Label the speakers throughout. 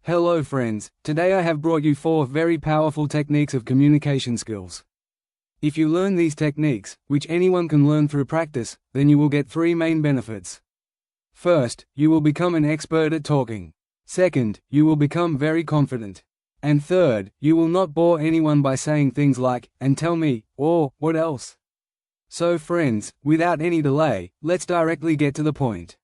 Speaker 1: Hello friends, today I have brought you 4 very powerful techniques of communication skills. If you learn these techniques, which anyone can learn through practice, then you will get 3 main benefits. First, you will become an expert at talking. Second, you will become very confident. And third, you will not bore anyone by saying things like, "and tell me," or "what else?" So friends, without any delay, let's directly get to the point.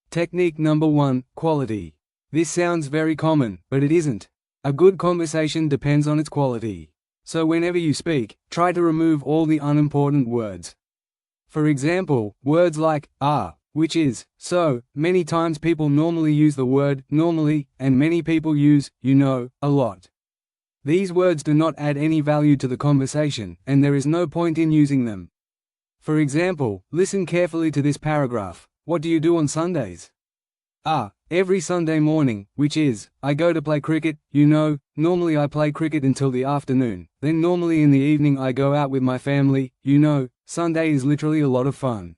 Speaker 1: Technique number 1, quality. This sounds very common, but it isn't. A good conversation depends on its quality. So whenever you speak, try to remove all the unimportant words. For example, words like which is, so. Many times people normally use the word normally, and many people use a lot. These words do not add any value to the conversation, and there is no point in using them. For example, listen carefully to this paragraph. What do you do on Sundays? Every Sunday morning, which is, I go to play cricket, normally I play cricket until the afternoon, then normally in the evening I go out with my family, Sunday is literally a lot of fun.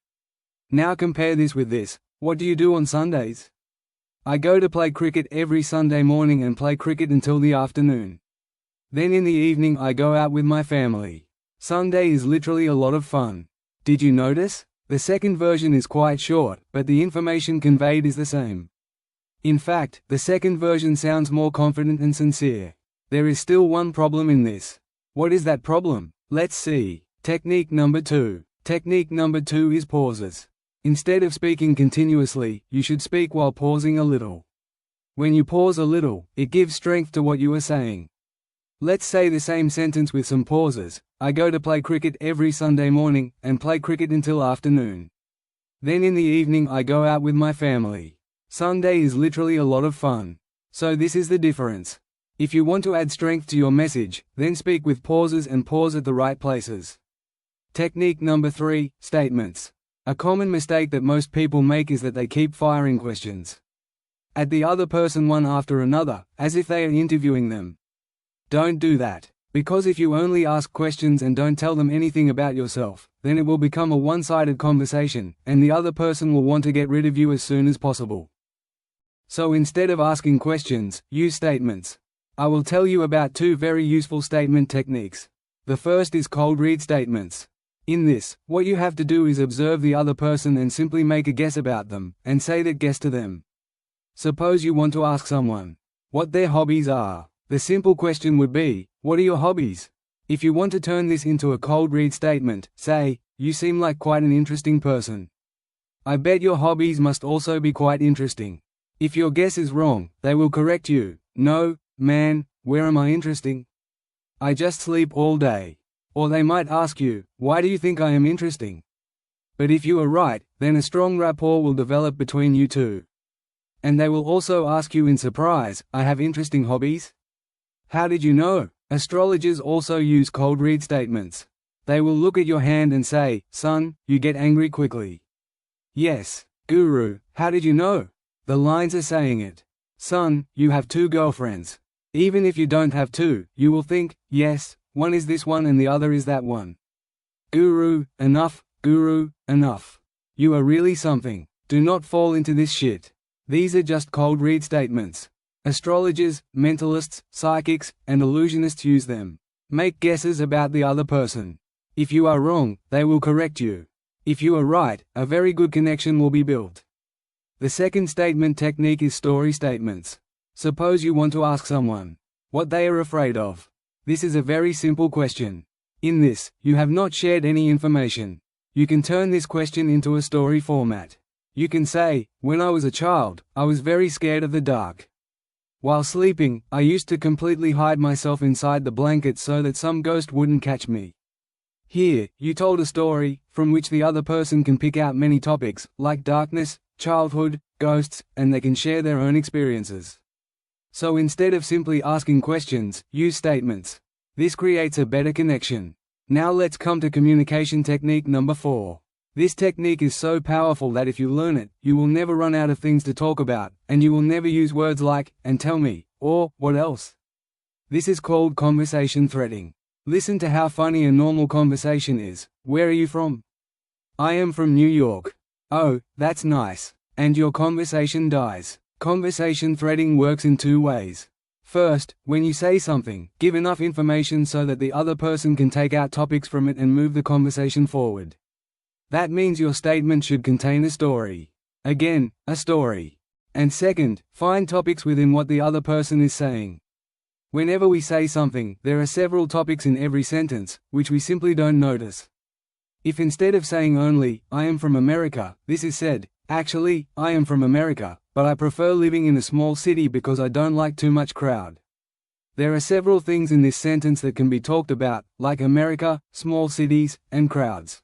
Speaker 1: Now compare this with this, what do you do on Sundays? I go to play cricket every Sunday morning and play cricket until the afternoon. Then in the evening I go out with my family. Sunday is literally a lot of fun. Did you notice? The second version is quite short, but the information conveyed is the same. In fact, the second version sounds more confident and sincere. There is still one problem in this. What is that problem? Let's see. Technique number 2. Technique number 2 is pauses. Instead of speaking continuously, you should speak while pausing a little. When you pause a little, it gives strength to what you are saying. Let's say the same sentence with some pauses. I go to play cricket every Sunday morning, and play cricket until afternoon. Then in the evening I go out with my family. Sunday is literally a lot of fun. So this is the difference. If you want to add strength to your message, then speak with pauses and pause at the right places. Technique number 3, statements. A common mistake that most people make is that they keep firing questions at the other person one after another, as if they are interviewing them. Don't do that. Because if you only ask questions and don't tell them anything about yourself, then it will become a one-sided conversation, and the other person will want to get rid of you as soon as possible. So instead of asking questions, use statements. I will tell you about 2 very useful statement techniques. The first is cold read statements. In this, what you have to do is observe the other person and simply make a guess about them, and say that guess to them. Suppose you want to ask someone what their hobbies are. The simple question would be, what are your hobbies? If you want to turn this into a cold read statement, say, you seem like quite an interesting person. I bet your hobbies must also be quite interesting. If your guess is wrong, they will correct you. No, man, where am I interesting? I just sleep all day. Or they might ask you, why do you think I am interesting? But if you are right, then a strong rapport will develop between you two. And they will also ask you in surprise, I have interesting hobbies? How did you know? Astrologers also use cold read statements. They will look at your hand and say, son, you get angry quickly. Yes, guru, how did you know? The lines are saying it. Son, you have 2 girlfriends. Even if you don't have 2, you will think, yes, one is this one and the other is that one. Guru, enough, guru, enough. You are really something. Do not fall into this shit. These are just cold read statements. Astrologers, mentalists, psychics, and illusionists use them. Make guesses about the other person. If you are wrong, they will correct you. If you are right, a very good connection will be built. The second statement technique is story statements. Suppose you want to ask someone what they are afraid of. This is a very simple question. In this, you have not shared any information. You can turn this question into a story format. You can say, when I was a child, I was very scared of the dark. While sleeping, I used to completely hide myself inside the blanket so that some ghost wouldn't catch me. Here, you told a story, from which the other person can pick out many topics, like darkness, childhood, ghosts, and they can share their own experiences. So instead of simply asking questions, use statements. This creates a better connection. Now let's come to communication technique number 4. This technique is so powerful that if you learn it, you will never run out of things to talk about, and you will never use words like, and tell me, or, what else? This is called conversation threading. Listen to how funny a normal conversation is. Where are you from? I am from New York. Oh, that's nice. And your conversation dies. Conversation threading works in two ways. First, when you say something, give enough information so that the other person can take out topics from it and move the conversation forward. That means your statement should contain a story. Again, a story. And second, find topics within what the other person is saying. Whenever we say something, there are several topics in every sentence, which we simply don't notice. If instead of saying only, "I am from America," this is said, "Actually, I am from America, but I prefer living in a small city because I don't like too much crowd." There are several things in this sentence that can be talked about, like America, small cities, and crowds.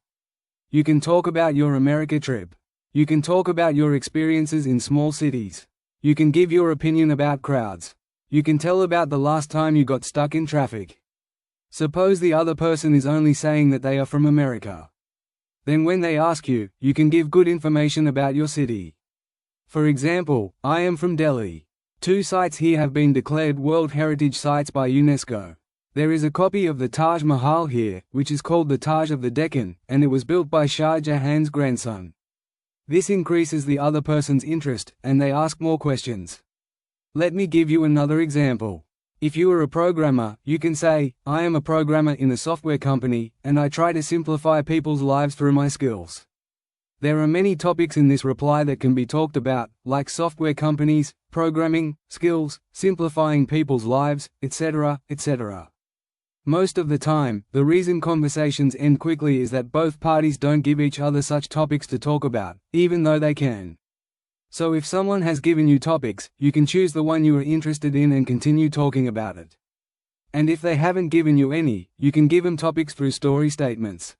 Speaker 1: You can talk about your America trip. You can talk about your experiences in small cities. You can give your opinion about crowds. You can tell about the last time you got stuck in traffic. Suppose the other person is only saying that they are from America. Then when they ask you, you can give good information about your city. For example, "I am from Delhi. 2 sites here have been declared World Heritage Sites by UNESCO. There is a copy of the Taj Mahal here, which is called the Taj of the Deccan, and it was built by Shah Jahan's grandson." This increases the other person's interest, and they ask more questions. Let me give you another example. If you are a programmer, you can say, "I am a programmer in a software company, and I try to simplify people's lives through my skills." There are many topics in this reply that can be talked about, like software companies, programming, skills, simplifying people's lives, etc., etc. Most of the time, the reason conversations end quickly is that both parties don't give each other such topics to talk about, even though they can. So if someone has given you topics, you can choose the one you are interested in and continue talking about it. And if they haven't given you any, you can give them topics through story statements.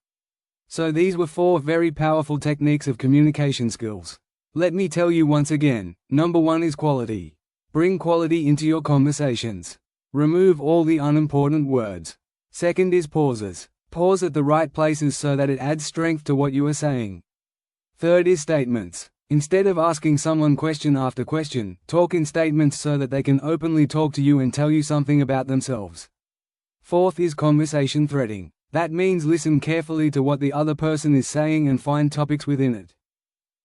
Speaker 1: So these were 4 very powerful techniques of communication skills. Let me tell you once again. Number 1 is quality. Bring quality into your conversations. Remove all the unimportant words. Second is pauses. Pause at the right places so that it adds strength to what you are saying. Third is statements. Instead of asking someone question after question, talk in statements so that they can openly talk to you and tell you something about themselves. Fourth is conversation threading. That means listen carefully to what the other person is saying and find topics within it.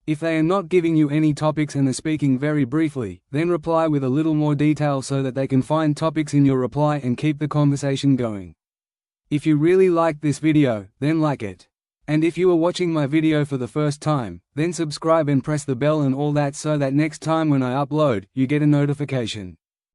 Speaker 1: If they are not giving you any topics and are speaking very briefly, then reply with a little more detail so that they can find topics in your reply and keep the conversation going. If you really liked this video, then like it. And if you are watching my video for the first time, then subscribe and press the bell and all that so that next time when I upload, you get a notification.